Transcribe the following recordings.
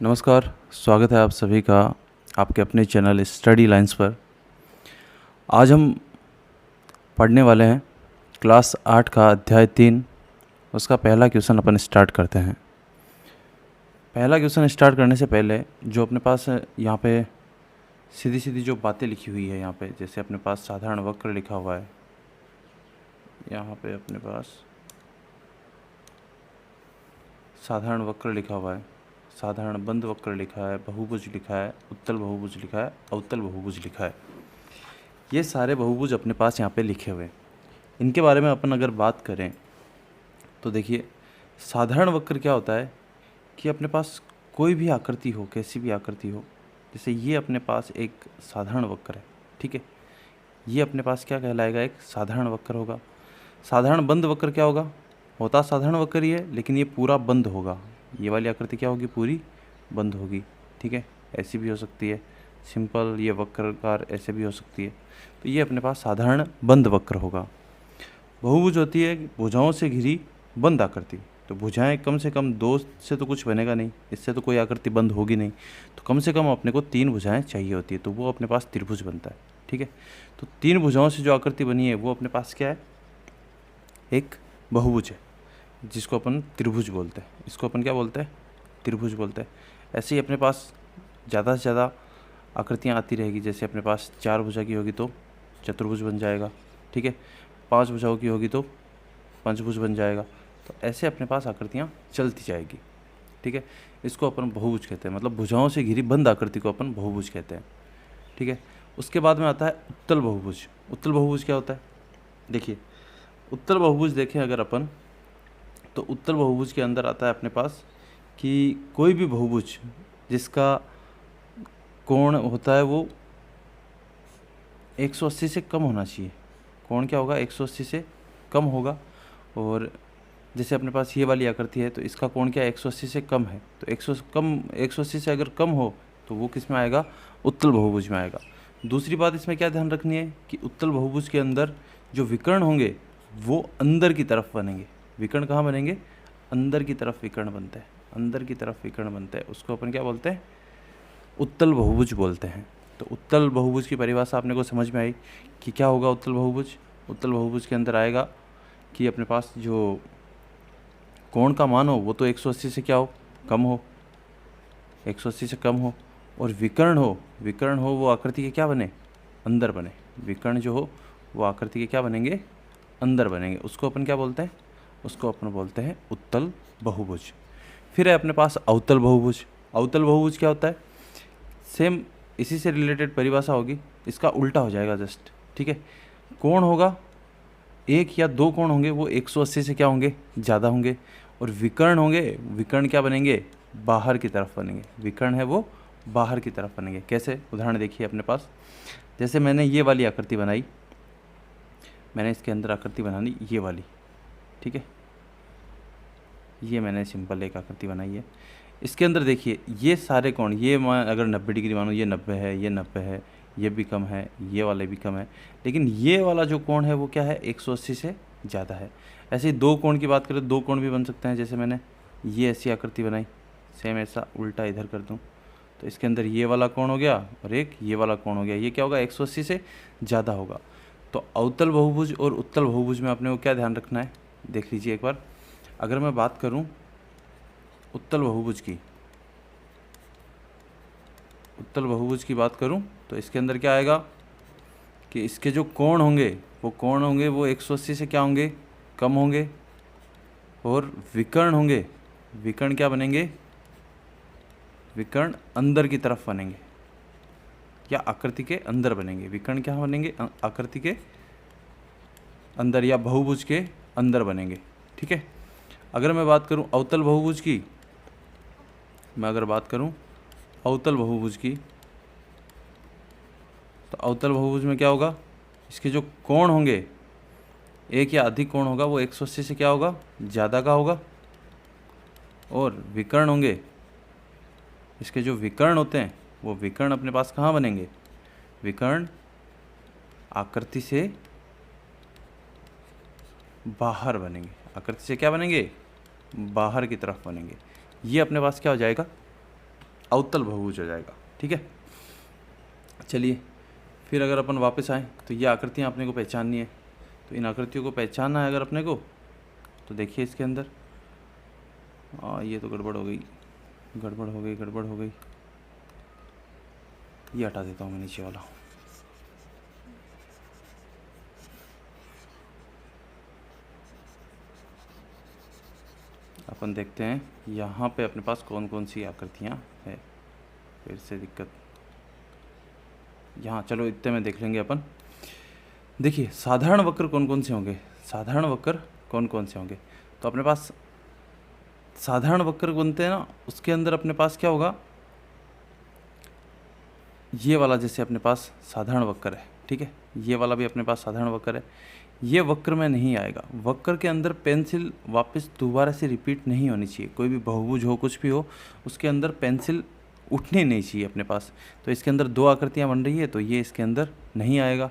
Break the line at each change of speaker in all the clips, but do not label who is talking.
नमस्कार, स्वागत है आप सभी का आपके अपने चैनल स्टडी लाइन्स पर। आज हम पढ़ने वाले हैं क्लास 8 का अध्याय 3, उसका पहला क्वेश्चन अपन स्टार्ट करते हैं। पहला क्वेश्चन स्टार्ट करने से पहले जो अपने पास यहाँ पे सीधी सीधी जो बातें लिखी हुई है यहाँ पे, जैसे अपने पास साधारण वक्र लिखा हुआ है, यहाँ पे अपने पास साधारण वक्र लिखा हुआ है, साधारण बंद वक्र लिखा है, बहुभुज लिखा है, उत्तल बहुभुज लिखा है, अवतल बहुभुज लिखा है। ये सारे बहुभुज अपने पास यहाँ पे लिखे हुए हैं। इनके बारे में अपन अगर बात करें तो देखिए, साधारण वक्र क्या होता है कि अपने पास कोई भी आकृति हो, कैसी भी आकृति हो, जैसे ये अपने पास एक साधारण वक्र है, ठीक है। ये अपने पास क्या कहलाएगा, एक साधारण वक्र होगा। साधारण बंद वक्र क्या होगा, होता साधारण वक्र ही है लेकिन ये पूरा बंद होगा। ये वाली आकृति क्या होगी, पूरी बंद होगी, ठीक है। ऐसी भी हो सकती है सिंपल, ये वक्रकार ऐसे भी हो सकती है। तो ये अपने पास साधारण बंद वक्र होगा। बहुभुज होती है भुजाओं से घिरी बंद आकृति। तो भुजाएं कम से कम 2 से तो कुछ बनेगा नहीं, इससे तो कोई आकृति बंद होगी नहीं। तो कम से कम अपने को 3 भुजाएं चाहिए होती है, तो वो अपने पास त्रिभुज बनता है, ठीक है। तो 3 भुजाओं से जो आकृति बनी है वो अपने पास क्या है, एक बहुभुज है, जिसको अपन त्रिभुज बोलते हैं। इसको अपन क्या बोलते हैं, त्रिभुज बोलते हैं। ऐसे ही अपने पास ज़्यादा से ज़्यादा आकृतियाँ आती रहेगी। जैसे अपने पास 4 भुजा की होगी तो चतुर्भुज बन जाएगा, ठीक है। 5 भुजाओं की होगी तो पंचभुज बन जाएगा। तो ऐसे अपने पास आकृतियाँ चलती जाएगी, ठीक है। इसको अपन बहुभुज कहते हैं, मतलब भुजाओं से घिरी बंद आकृति को अपन बहुभुज कहते हैं, ठीक है। उसके बाद में आता है उत्तल बहुभुज। उत्तल बहुभुज क्या होता है, देखिए उत्तल बहुभुज देखें अगर अपन, तो उत्तल बहुभुज के अंदर आता है अपने पास कि कोई भी बहुभुज जिसका कोण होता है वो 180 से कम होना चाहिए। कोण क्या होगा, 180 से कम होगा। और जैसे अपने पास ये वाली आकृति है तो इसका कोण क्या है, 180 से कम है। तो 180 से अगर कम हो तो वो किस में आएगा, उत्तल बहुभुज में आएगा। दूसरी बात इसमें क्या ध्यान रखनी है कि उत्तल बहुभुज के अंदर जो विकर्ण होंगे वो अंदर की तरफ बनेंगे। विकर्ण कहाँ बनेंगे, अंदर की तरफ विकर्ण बनता है, अंदर की तरफ विकर्ण बनता है। उसको अपन क्या बोलते हैं, उत्तल बहुभुज बोलते हैं। तो उत्तल बहुभुज की परिभाषा आपने को समझ में आई कि क्या होगा उत्तल बहुभुज। उत्तल बहुभुज के अंदर आएगा कि अपने पास जो कोण का मान हो वो तो 180 से क्या हो, कम हो, 180 से कम हो। और विकर्ण हो वो आकृति के क्या बने, अंदर बने। विकर्ण जो हो वो आकृति के क्या बनेंगे, अंदर बनेंगे। उसको अपन क्या बोलते हैं, उसको अपन बोलते हैं उत्तल बहुभुज। फिर है अपने पास अवतल बहुभुज। अवतल बहुभुज क्या होता है, सेम इसी से रिलेटेड परिभाषा होगी, इसका उल्टा हो जाएगा जस्ट, ठीक है। कोण होगा, 1 या 2 कोण होंगे वो 180 से क्या होंगे, ज़्यादा होंगे। और विकर्ण होंगे, विकर्ण क्या बनेंगे, बाहर की तरफ बनेंगे। विकर्ण है वो बाहर की तरफ बनेंगे। कैसे, उदाहरण देखिए अपने पास, जैसे मैंने ये वाली आकृति बनाई, मैंने इसके अंदर आकृति बनानी ये वाली, ठीक है। ये मैंने सिंपल एक आकृति बनाई है। इसके अंदर देखिए ये सारे कोण, ये अगर 90 डिग्री मानो, ये 90 है, ये 90 है, ये भी कम है, ये वाला भी कम है। लेकिन ये वाला जो कोण है वो क्या है, 180 से ज़्यादा है। ऐसे ही 2 कोण की बात करें, 2 कोण भी बन सकते हैं। जैसे मैंने ये ऐसी आकृति बनाई, सेम ऐसा उल्टा इधर कर दूँ तो इसके अंदर ये वाला कोण हो गया और एक ये वाला कोण हो गया। ये क्या होगा, 180 से ज़्यादा होगा। तो अवतल बहुभुज और उत्तल बहुभुज में अपने को क्या ध्यान रखना है, देख लीजिए एक बार। अगर मैं बात करूं उत्तल बहुभुज की, उत्तल बहुभुज की बात करूं तो इसके अंदर क्या आएगा कि इसके जो कोण होंगे वो 180 से क्या होंगे, कम होंगे। और विकर्ण होंगे, विकर्ण क्या बनेंगे, विकर्ण अंदर की तरफ बनेंगे या आकृति के अंदर बनेंगे। विकर्ण क्या बनेंगे, आकृति के अंदर या बहुभुज के अंदर बनेंगे, ठीक है। अगर मैं बात करूं अवतल बहुभुज की, मैं अगर बात करूं अवतल बहुभुज की, तो अवतल बहुभुज में क्या होगा, इसके जो कोण होंगे, 1 या अधिक कोण होगा वो 180 से क्या होगा, ज़्यादा का होगा। और विकर्ण होंगे, इसके जो विकर्ण होते हैं वो विकर्ण अपने पास कहाँ बनेंगे, विकर्ण आकृति से बाहर बनेंगे। आकृति से क्या बनेंगे, बाहर की तरफ बनेंगे। ये अपने पास क्या हो जाएगा, अवतल बहुभुज हो जाएगा। ठीक है, चलिए फिर अगर अपन वापस आएँ तो ये आकृतियाँ अपने को पहचाननी है। तो इन आकृतियों को पहचानना है अगर अपने को, तो देखिए इसके अंदर ये तो गड़बड़ हो गई, गड़बड़ हो गई, गड़बड़ हो गई। ये हटा देता हूँ मैं नीचे वाला। अपन देखते हैं यहाँ पे अपने पास कौन कौन सी आकृतियाँ है। फिर से दिक्कत यहाँ, चलो इतने में देख लेंगे अपन। देखिए साधारण वक्र कौन कौन से होंगे, साधारण वक्र कौन कौन से होंगे। तो अपने पास साधारण वक्र बनते हैं ना, उसके अंदर अपने पास क्या होगा, ये वाला जैसे अपने पास साधारण वक्र है, ठीक है, ये वाला भी अपने पास साधारण वक्र है। ये वक्र में नहीं आएगा, वक्र के अंदर पेंसिल वापस दोबारा से रिपीट नहीं होनी चाहिए। कोई भी बहुभुज हो, कुछ भी हो, उसके अंदर पेंसिल उठनी नहीं चाहिए अपने पास। तो इसके अंदर दो आकृतियाँ बन रही है, तो ये इसके अंदर नहीं आएगा।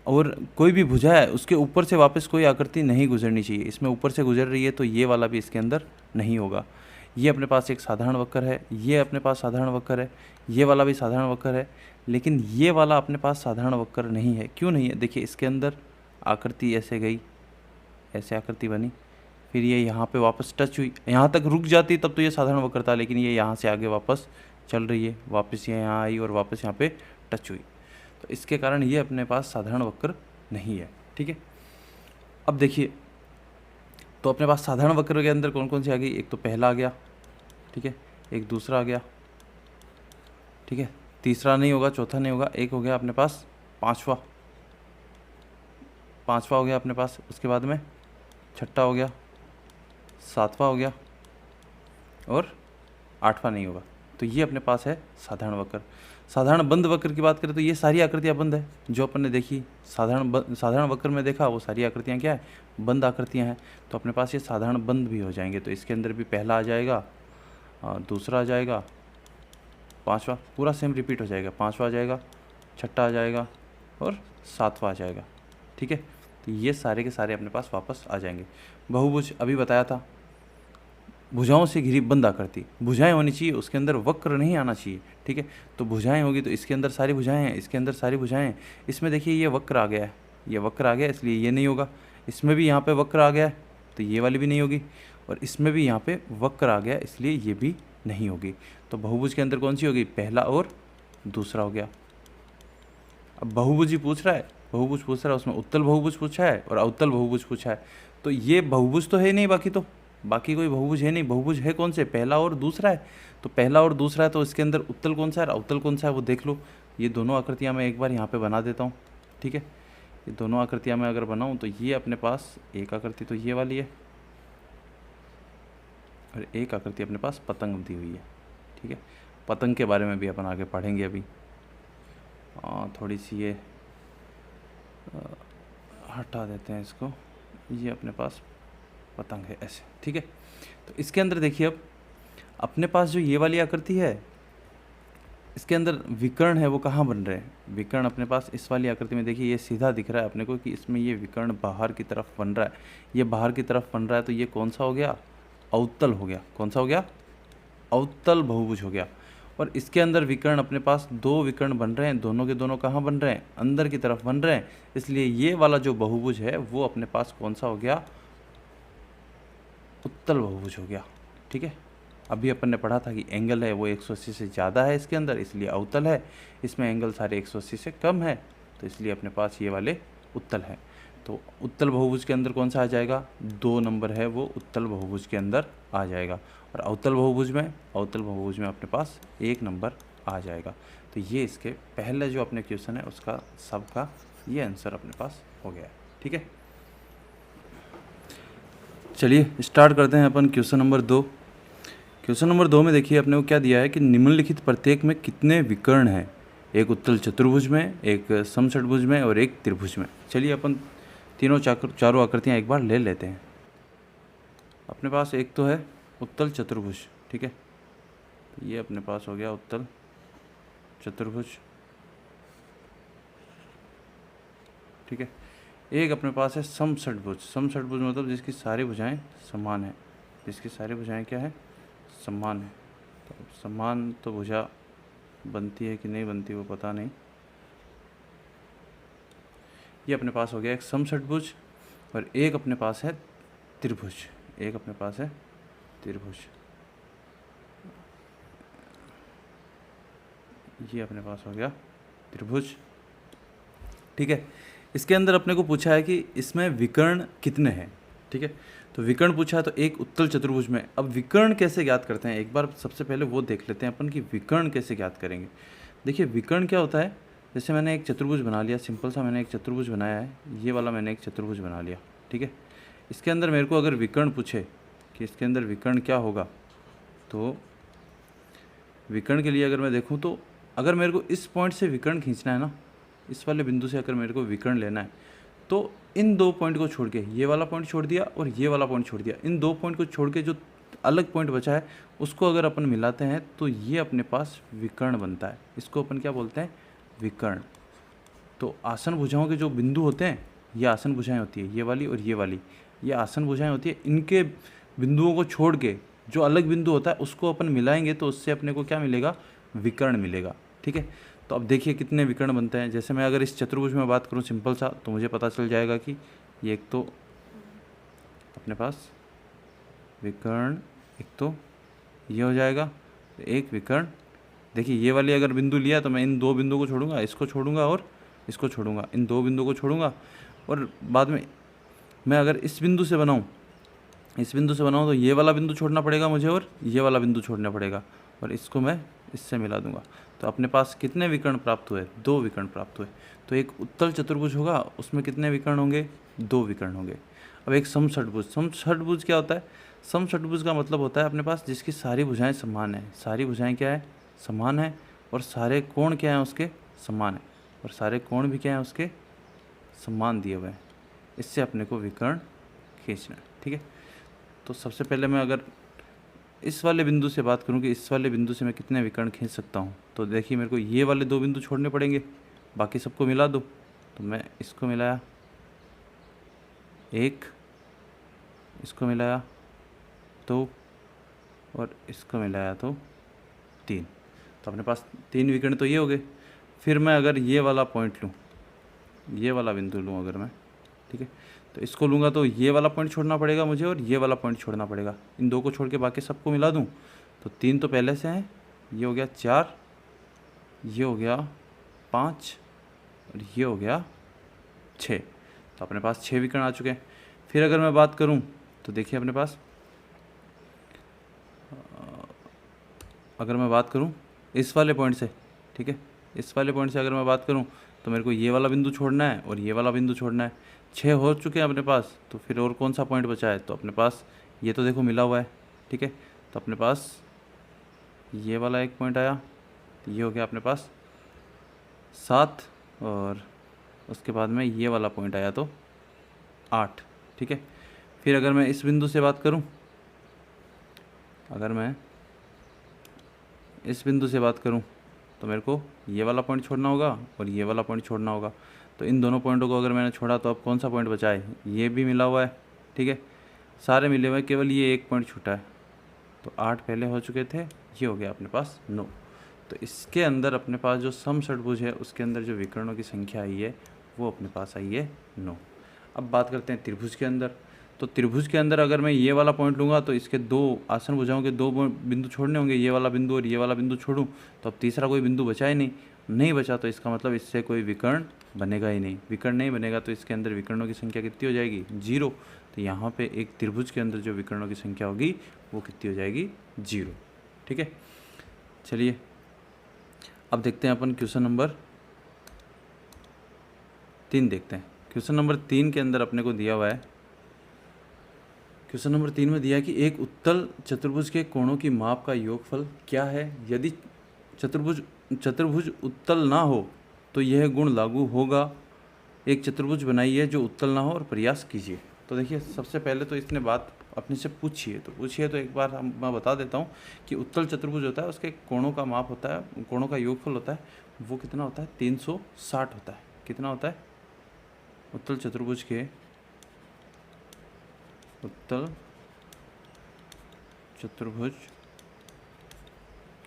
और कोई भी भुजा है, उसके ऊपर से वापस कोई आकृति नहीं गुजरनी चाहिए। इसमें ऊपर से गुजर रही है, तो ये वाला भी इसके अंदर नहीं होगा। ये अपने पास एक साधारण वक्र है, ये अपने पास साधारण वक्र है, ये वाला भी साधारण वक्र है, लेकिन ये वाला अपने पास साधारण वक्र नहीं है। क्यों नहीं है, देखिए इसके अंदर आकृति ऐसे गई, ऐसे आकृति बनी, फिर ये यहाँ पे वापस टच हुई, यहाँ तक रुक जाती तब तो ये साधारण वक्र था, लेकिन ये यहाँ से आगे वापस चल रही है, वापस ये यहाँ आई और वापस यहाँ पे टच हुई। तो इसके कारण ये अपने पास साधारण वक्र नहीं है। ठीक है, अब देखिए तो अपने पास साधारण वक्र के अंदर कौन कौन सी आ गई, एक तो पहला आ गया, ठीक है, एक दूसरा आ गया, ठीक है, तीसरा नहीं होगा, चौथा नहीं होगा, एक हो गया अपने पास पांचवा, पांचवा हो गया अपने पास, उसके बाद में छठा हो गया, सातवां हो गया और आठवां नहीं होगा। तो ये अपने पास है साधारण वक्र। साधारण बंद वक्र की बात करें तो ये सारी आकृतियाँ बंद है जो अपन ने देखी। साधारण वक्र में देखा वो सारी आकृतियाँ क्या है, बंद आकृतियाँ हैं। तो अपने पास ये साधारण बंद भी हो जाएंगे। तो इसके अंदर भी पहला आ जाएगा और दूसरा आ जाएगा, पांचवा पूरा सेम रिपीट हो जाएगा, पांचवा आ जाएगा, छठा आ जाएगा और सातवां आ जाएगा। ठीक है, तो ये सारे के सारे अपने पास वापस आ जाएंगे। बहुभुज अभी बताया था, भुजाओं से घिरी बंद आकृति, भुजाएं होनी चाहिए, उसके अंदर वक्र नहीं आना चाहिए। ठीक है, तो भुजाएं होगी तो इसके अंदर सारी भुजाएं हैं, इसके अंदर सारी भुजाएं हैं। इसमें देखिए ये वक्र आ गया है, ये वक्र आ गया, इसलिए ये नहीं होगा। इसमें भी यहाँ पे वक्र आ गया है, तो ये वाली भी नहीं होगी। और इसमें भी यहाँ पे वक्र आ गया, इसलिए ये भी नहीं होगी। तो बहुभुज के अंदर कौन सी होगी, पहला और दूसरा हो गया। अब बहुभुज ही पूछ रहा है, बहुभुज पूछ रहा है, उसमें उत्तल बहुभुज पूछा है और अवतल बहुभुज पूछा है। तो ये बहुभुज तो है नहीं, बाकी कोई बहुभुज है नहीं। बहुभुज है कौन से, पहला और दूसरा है। तो पहला और दूसरा है, तो इसके अंदर उत्तल कौन सा है, अवतल कौन सा है, वो देख लो। ये दोनों आकृतियाँ मैं एक बार यहाँ पे बना देता हूँ। ठीक है, ये दोनों आकृतियाँ मैं अगर बनाऊँ तो ये अपने पास एक आकृति तो ये वाली है और एक आकृति अपने पास पतंग दी हुई है। ठीक है, पतंग के बारे में भी अपन आगे पढ़ेंगे। अभी थोड़ी सी ये हटा देते हैं इसको। ये अपने पास पतंग है ऐसे। ठीक है, तो इसके अंदर देखिए अब अपने पास जो ये वाली आकृति है, इसके अंदर विकर्ण है वो कहाँ बन रहे हैं, विकर्ण अपने पास इस वाली आकृति में देखिए ये सीधा दिख रहा है अपने को कि इसमें ये विकर्ण बाहर की तरफ बन रहा है, ये बाहर की तरफ बन रहा है। तो ये कौन सा हो गया, अवतल हो गया। कौन सा हो गया, अवतल बहुभुज हो गया। और इसके अंदर विकर्ण अपने पास दो विकर्ण बन रहे हैं, दोनों के दोनों कहाँ बन रहे हैं, अंदर की तरफ बन रहे हैं। इसलिए ये वाला जो बहुभुज है वो अपने पास कौन सा हो गया, उत्तल बहुभुज हो गया। ठीक है, अभी अपन ने पढ़ा था कि एंगल है वो 180 से ज़्यादा है इसके अंदर, इसलिए अवतल है। इसमें एंगल सारे 180 से कम है, तो इसलिए अपने पास ये वाले उत्तल है। तो उत्तल बहुभुज के अंदर कौन सा आ जाएगा, 2 नंबर है वो उत्तल बहुभुज के अंदर आ जाएगा। और अवतल बहुभुज में अपने पास 1 नंबर आ जाएगा। तो ये इसके पहले जो अपने क्वेश्चन है उसका सबका ये आंसर अपने पास हो गया है। ठीक है, चलिए स्टार्ट करते हैं अपन क्वेश्चन नंबर 2। क्वेश्चन नंबर 2 में देखिए अपने को क्या दिया है कि निम्नलिखित प्रत्येक में कितने विकर्ण हैं, एक उत्तल चतुर्भुज में, एक समषटभुज में और एक त्रिभुज में। चलिए अपन चारों आकृतियाँ एक बार ले लेते हैं। अपने पास एक तो है उत्तल चतुर्भुज। ठीक है, ये अपने पास हो गया उत्तल चतुर्भुज। ठीक है, एक अपने पास है समषटभुज। समषटभुज मतलब जिसकी सारी भुजाएं समान है, जिसकी सारी भुजाएं क्या है, समान है। तो समान तो भुजा बनती है कि नहीं बनती वो पता नहीं। ये अपने पास हो गया एक समषटभुज और एक अपने पास है त्रिभुज, एक अपने पास है त्रिभुज। ये अपने पास हो गया त्रिभुज, ठीक है। इसके अंदर अपने को पूछा है कि इसमें विकर्ण कितने हैं, ठीक है। तो विकर्ण पूछा है तो एक उत्तल चतुर्भुज में। अब विकर्ण कैसे ज्ञात करते हैं, एक बार सबसे पहले वो देख लेते हैं अपन कि विकर्ण कैसे ज्ञात करेंगे। देखिए विकर्ण क्या होता है, जैसे मैंने एक चतुर्भुज बना लिया, सिंपल सा मैंने एक चतुर्भुज बनाया है, ये वाला मैंने एक चतुर्भुज बना लिया, ठीक है। इसके अंदर मेरे को अगर विकर्ण पूछे कि इसके अंदर विकर्ण क्या होगा, तो विकर्ण के लिए अगर मैं देखूँ तो अगर मेरे को इस पॉइंट से विकर्ण खींचना है ना, इस वाले बिंदु से अगर मेरे को विकर्ण लेना है, तो इन दो पॉइंट को छोड़ के ये वाला पॉइंट छोड़ दिया और ये वाला पॉइंट छोड़ दिया, इन दो पॉइंट को छोड़ के जो अलग पॉइंट बचा है उसको अगर अपन मिलाते हैं तो ये अपने पास विकर्ण बनता है। इसको अपन क्या बोलते हैं, विकर्ण। तो आसन भुजाओं के जो बिंदु होते हैं, ये आसन भुजाएं होती है, ये वाली और ये वाली, ये आसन भुजाएं होती है। इनके बिंदुओं को छोड़ के जो अलग बिंदु होता है उसको अपन मिलाएंगे तो उससे अपने को क्या मिलेगा, विकर्ण मिलेगा, ठीक है। तो अब देखिए कितने विकर्ण बनते हैं। जैसे मैं अगर इस चतुर्भुज में बात करूं सिंपल सा, तो मुझे पता चल जाएगा कि ये एक तो अपने पास विकर्ण, एक तो ये हो जाएगा, एक विकर्ण। देखिए ये वाली अगर बिंदु लिया तो मैं इन दो बिंदुओं को छोड़ूंगा, इसको छोड़ूंगा और इसको छोड़ूंगा, इन दो बिंदुओं को छोड़ूंगा और बाद में मैं अगर इस बिंदु से बनाऊँ, इस बिंदु से बनाऊँ तो ये वाला बिंदु छोड़ना पड़ेगा मुझे और ये वाला बिंदु छोड़ना पड़ेगा और इसको मैं इससे मिला दूंगा। तो अपने पास कितने विकर्ण प्राप्त हुए, दो विकर्ण प्राप्त हुए। तो एक उत्तल चतुर्भुज होगा उसमें कितने विकर्ण होंगे, दो विकर्ण होंगे। अब एक समषटभुज, समषटभुज क्या होता है, समषटभुज का मतलब होता है अपने पास जिसकी सारी भुजाएं समान है, सारी भुजाएं क्या है, समान है, और सारे कोण क्या हैं उसके, समान है, और सारे कोण भी क्या हैं उसके, समान दिए हुए हैं। इससे अपने को विकर्ण खींचना है, ठीक है। तो सबसे पहले मैं अगर इस वाले बिंदु से बात करूं कि इस वाले बिंदु से मैं कितने विकर्ण खींच सकता हूं, तो देखिए मेरे को ये वाले दो बिंदु छोड़ने पड़ेंगे, बाकी सबको मिला दो। तो मैं इसको मिलाया एक, इसको मिलाया दो और इसको मिलाया तो तीन। तो अपने पास तीन विकर्ण तो ये हो गए। फिर मैं अगर ये वाला पॉइंट लूँ, ये वाला बिंदु लूँ अगर मैं, ठीक है, तो इसको लूँगा तो ये वाला पॉइंट छोड़ना पड़ेगा मुझे और ये वाला पॉइंट छोड़ना पड़ेगा। इन दो को छोड़ के बाकी सबको मिला दूँ तो तीन तो पहले से हैं, ये हो गया चार, ये हो गया पाँच और ये हो गया छः। तो अपने पास छः विकर्ण आ चुके हैं। फिर अगर मैं बात करूँ तो देखिए अपने पास अगर मैं बात करूँ इस वाले पॉइंट से, ठीक है, इस वाले पॉइंट से अगर मैं बात करूँ तो मेरे को ये वाला बिंदु छोड़ना है और ये वाला बिंदु छोड़ना है। छः हो चुके हैं अपने पास, तो फिर और कौन सा पॉइंट बचा है, तो अपने पास ये तो देखो मिला हुआ है, ठीक है। तो अपने पास ये वाला एक पॉइंट आया, तो ये हो गया अपने पास 7 और उसके बाद में ये वाला पॉइंट आया तो 8, ठीक है। फिर अगर मैं इस बिंदु से बात करूं, अगर मैं इस बिंदु से बात करूं तो मेरे को ये वाला पॉइंट छोड़ना होगा और ये वाला पॉइंट छोड़ना होगा। तो इन दोनों पॉइंटों को अगर मैंने छोड़ा तो अब कौन सा पॉइंट बचा है, ये भी मिला हुआ है, ठीक है, सारे मिले हुए हैं, केवल ये एक पॉइंट छूटा है। तो 8 पहले हो चुके थे, ये हो गया अपने पास 9। तो इसके अंदर अपने पास जो समषटभुज है उसके अंदर जो विकर्णों की संख्या आई है वो अपने पास आई है 9। अब बात करते हैं त्रिभुज के अंदर। तो त्रिभुज के अंदर अगर मैं ये वाला पॉइंट लूँगा तो इसके दो आसन भुजाओं के दो बिंदु छोड़ने होंगे, ये वाला बिंदु और ये वाला बिंदु छोड़ूं तो अब तीसरा कोई बिंदु बचा ही नहीं बचा, तो इसका मतलब इससे कोई विकर्ण बनेगा ही नहीं। विकर्ण नहीं बनेगा तो इसके अंदर विकर्णों की संख्या कितनी हो जाएगी, 0। तो यहाँ पे एक त्रिभुज के अंदर जो विकर्णों की संख्या होगी वो कितनी हो जाएगी, 0, ठीक है। चलिए अब देखते हैं अपन क्वेश्चन नंबर 3 देखते हैं। क्वेश्चन नंबर 3 के अंदर अपने को दिया हुआ है, क्वेश्चन नंबर 3 में दिया है कि एक उत्तल चतुर्भुज के कोणों की माप का योगफल क्या है, यदि चतुर्भुज उत्तल ना हो तो यह गुण लागू होगा। एक चतुर्भुज बनाइए जो उत्तल ना हो और प्रयास कीजिए। तो देखिए सबसे पहले तो इसने बात अपने से पूछी है, तो एक बार मैं बता देता हूँ कि उत्तल चतुर्भुज होता है उसके कोणों का माप होता है, कोणों का योगफल होता है, वो कितना होता है, 360 होता है। कितना होता है, उत्तल चतुर्भुज के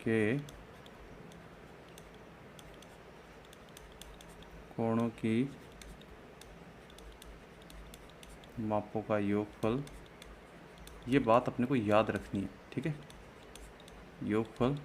के कोणों की मापों का योगफल, ये बात अपने को याद रखनी है, ठीक है। योगफल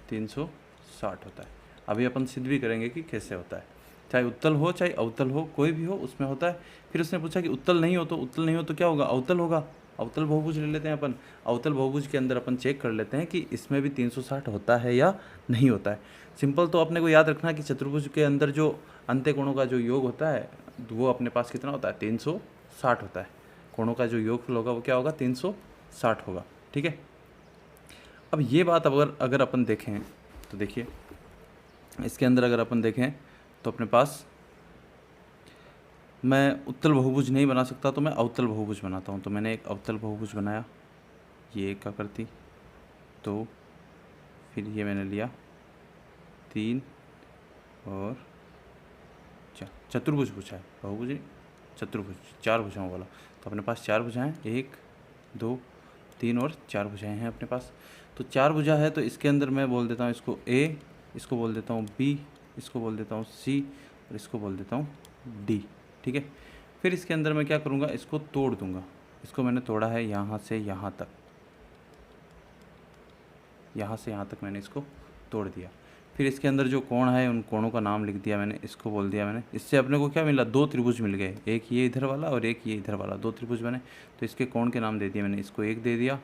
360 होता है। अभी अपन सिद्ध भी करेंगे कि कैसे होता है, चाहे उत्तल हो चाहे अवतल हो, कोई भी हो उसमें होता है। फिर उसने पूछा कि उत्तल नहीं हो तो क्या होगा, अवतल होगा। अवतल बहुभुज ले लेते हैं अपन। अवतल बहुभुज के अंदर अपन चेक कर लेते हैं कि इसमें भी 360 होता है या नहीं होता है। सिंपल तो अपने को याद रखना कि चतुर्भुज के अंदर जो अंत्य कोणों का जो योग होता है वो अपने पास कितना होता है, 360 होता है। कोणों का जो योगफल होगा वो क्या होगा, 360 होगा, ठीक है। अब ये बात अगर अपन देखें तो देखिए इसके अंदर अगर अपन देखें तो अपने पास, मैं उत्तल बहुभुज नहीं बना सकता तो मैं अवतल बहुभुज बनाता हूँ। तो मैंने एक अवतल बहुभुज बनाया, ये एक आकृति, तो फिर ये मैंने लिया 3 और 4, चतुर्भुज पूछा है, बहुभुज नहीं, चतुर्भुज, 4 भुजाओं वाला। तो अपने पास 4 भुजाएं, 1 2 3 और 4 भुजाएं हैं अपने पास। तो 4 भुजा है तो इसके अंदर मैं बोल देता हूँ इसको A, इसको बोल देता हूँ B, इसको बोल देता हूँ C और इसको बोल देता हूँ D, ठीक है। फिर इसके अंदर मैं क्या करूँगा, इसको तोड़ दूँगा। इसको मैंने तोड़ा है यहाँ से यहाँ तक, यहाँ से यहाँ तक मैंने इसको तोड़ दिया। फिर इसके अंदर जो कोण है उन कोणों का नाम लिख दिया मैंने, इसको बोल दिया मैंने। इससे अपने को क्या मिला, 2 त्रिभुज मिल गए, एक ये इधर वाला और एक ये इधर वाला, 2 त्रिभुज बने। तो इसके कोण के नाम दे दिए मैंने, इसको 1 दे दिया,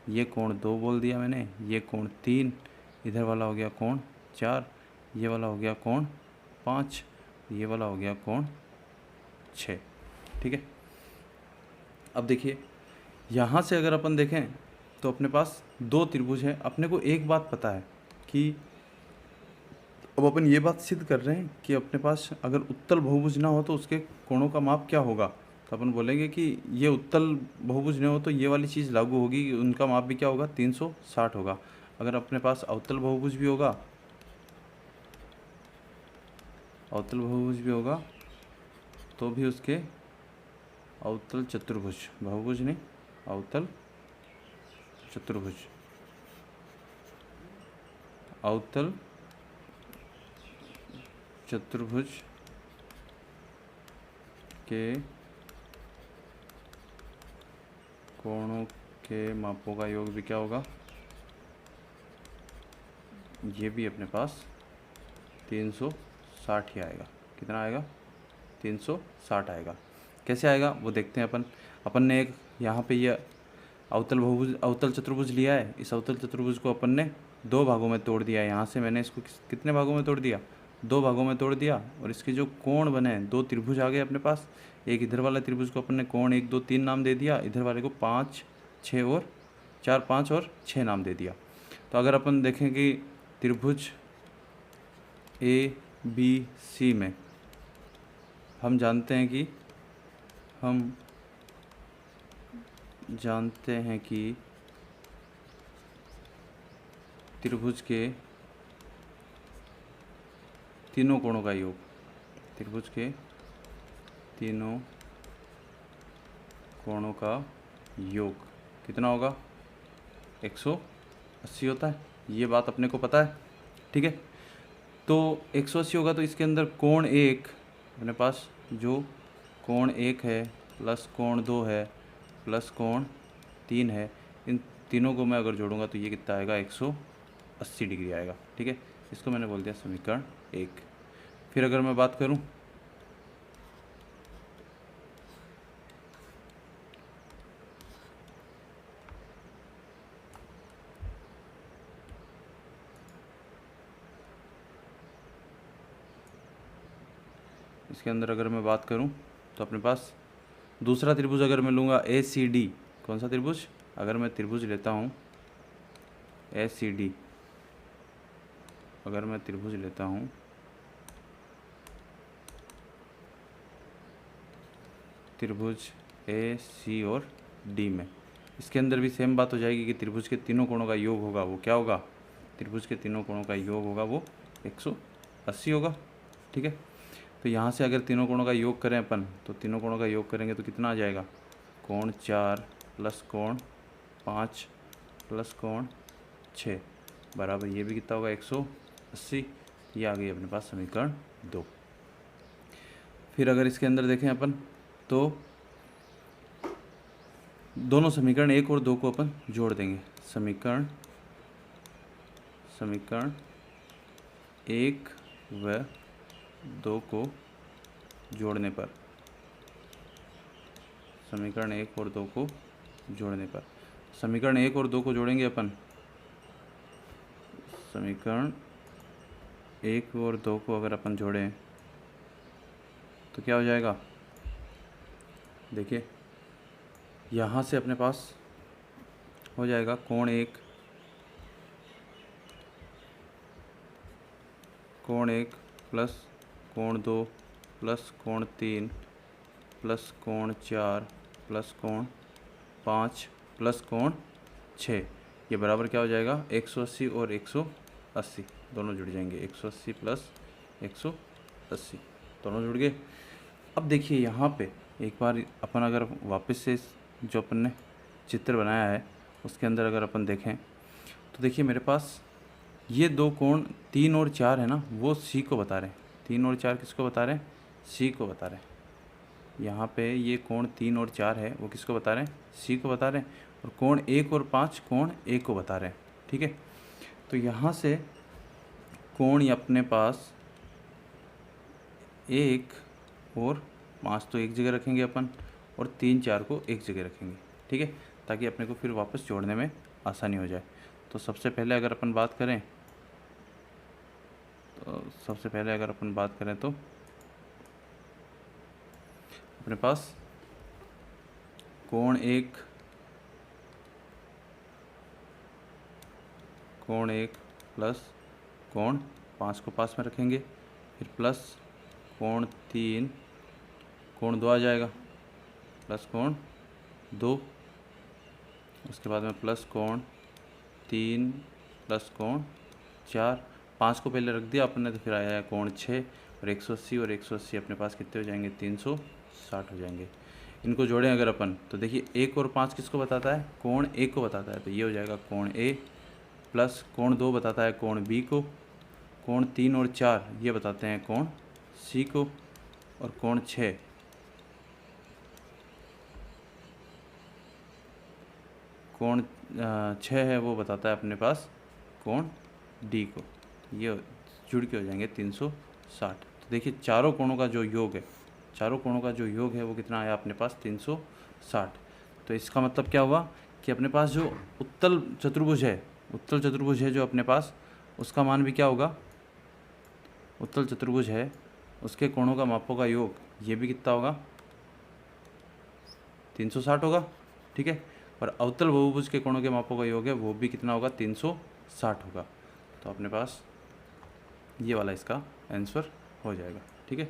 ये कोण 2 बोल दिया मैंने, ये कोण 3, इधर वाला हो गया कोण 4, ये वाला हो गया कोण 5, ये वाला हो गया कोण 6, ठीक है। अब देखिए यहाँ से अगर अपन देखें तो अपने पास 2 त्रिभुज है। अपने को एक बात पता है कि अब अपन ये बात सिद्ध कर रहे हैं कि अपने पास अगर उत्तल बहुभुज ना हो तो उसके कोणों का माप क्या होगा। तो अपन बोलेंगे कि ये उत्तल बहुभुज नहीं हो तो ये वाली चीज़ लागू होगी कि उनका माप भी क्या होगा, 360 होगा। अगर अपने पास अवतल बहुभुज भी होगा, अवतल बहुभुज भी होगा तो भी उसके अवतल चतुर्भुज, बहुभुज नहीं, अवतल चतुर्भुज, अवतल चतुर्भुज के कोणों के मापों का योग भी क्या होगा, ये भी अपने पास 360 ही आएगा। कितना आएगा, 360 आएगा। कैसे आएगा वो देखते हैं अपन ने एक यहाँ पे ये अवतल बहुभुज, अवतल चतुर्भुज लिया है। इस अवतल चतुर्भुज को अपन ने 2 भागों में तोड़ दिया है। यहाँ से मैंने इसको कितने भागों में तोड़ दिया, 2 भागों में तोड़ दिया। और इसके जो कोण बने, 2 त्रिभुज आ गए अपने पास। एक इधर वाला त्रिभुज को अपन ने कोण 1 2 3 नाम दे दिया, इधर वाले को 5 6 और 4 5 और 6 नाम दे दिया। तो अगर अपन देखें कि त्रिभुज ABC में हम जानते हैं कि त्रिभुज के तीनों कोणों का योग, त्रिभुज के तीनों कोणों का योग कितना होगा, 180 होता है। ये बात अपने को पता है, ठीक है। तो 180 होगा तो इसके अंदर कोण 1 अपने पास, जो कोण 1 है प्लस कोण 2 है प्लस कोण 3 है, इन तीनों को मैं अगर जोड़ूंगा तो ये कितना आएगा, 180 डिग्री आएगा, ठीक है। इसको मैंने बोल दिया समीकरण 1। फिर अगर मैं बात करूं इसके अंदर, अगर मैं बात करूं तो अपने पास दूसरा त्रिभुज अगर मैं लूँगा ACD, कौन सा त्रिभुज, अगर मैं त्रिभुज लेता हूँ ACD, अगर मैं त्रिभुज लेता हूँ त्रिभुज AC और D में, इसके अंदर भी सेम बात हो जाएगी कि त्रिभुज के तीनों कोणों का योग होगा वो क्या होगा, त्रिभुज के तीनों कोणों का योग होगा वो 180 होगा, ठीक है। तो यहाँ से अगर तीनों कोणों का योग करें अपन, तो तीनों कोणों का योग करेंगे तो कितना आ जाएगा, कोण 4 प्लस कोण 5 प्लस कोण 6, बराबर ये भी कितना होगा 180। ये आ गई अपने पास समीकरण 2। फिर अगर इसके अंदर देखें अपन तो दोनों समीकरण 1 और 2 को अपन जोड़ देंगे। समीकरण 1 व 2 को जोड़ने पर, समीकरण 1 और 2 को जोड़ने पर, समीकरण 1 और 2 को जोड़ेंगे अपन। समीकरण 1 और 2 को अगर अपन जोड़ें तो क्या हो जाएगा, देखिए यहाँ से अपने पास हो जाएगा कोण 1 प्लस कोण 2 प्लस कोण 3 प्लस कोण 4 प्लस कोण 5 प्लस कोण 6, ये बराबर क्या हो जाएगा 180 और 180 दोनों जुड़ जाएंगे। 180 प्लस 180 दोनों जुड़ गए। अब देखिए यहाँ पे एक बार अपन अगर वापस से जो अपन ने चित्र बनाया है उसके अंदर अगर अपन देखें तो देखिए मेरे पास ये दो कोण 3 और 4 है ना, वो सी को बता रहे हैं। 3 और 4 किसको बता रहे हैं, सी को बता रहे हैं। यहाँ पे ये कोण 3 और 4 है वो किसको बता रहे हैं, सी को बता रहे हैं। और कोण 1 और 5 कोण ए को बता रहे हैं। ठीक है, तो यहाँ से कोण अपने पास 1 और 5 तो एक जगह रखेंगे अपन, और 3 4 को एक जगह रखेंगे। ठीक है, ताकि अपने को फिर वापस जोड़ने में आसानी हो जाए। तो सबसे पहले अगर अपन बात करें तो अपने पास कोण 1 प्लस कोण 5 को पास में रखेंगे, फिर प्लस कोण 3, कोण 2 आ जाएगा, प्लस कोण 2, उसके बाद में प्लस कोण 3 प्लस कोण 4, 5 को पहले रख दिया अपन ने तो फिर आया है कोण 6 और 180 अपने पास कितने हो जाएंगे 360 हो जाएंगे। इनको जोड़ें अगर अपन तो देखिए 1 और 5 किसको बताता है, कोण ए को बताता है, तो ये हो जाएगा कोण ए, प्लस कोण 2 बताता है कोण बी को, कोण 3 और 4 ये बताते हैं कोण सी को, और कोण 6 है वो बताता है अपने पास कोण डी को। ये जुड़ के हो जाएंगे 360। तो देखिए चारों कोणों का जो योग है वो कितना आया अपने पास 360। तो इसका मतलब क्या हुआ कि अपने पास जो उत्तल चतुर्भुज है जो अपने पास, उसका मान भी क्या होगा, उत्तल चतुर्भुज है उसके कोणों का मापों का योग ये भी कितना होगा 360 होगा। ठीक है, और अवतल बहुभुज के कोणों के मापों का योग है वो भी कितना होगा 360 होगा। तो अपने पास ये वाला इसका आंसर हो जाएगा। ठीक है।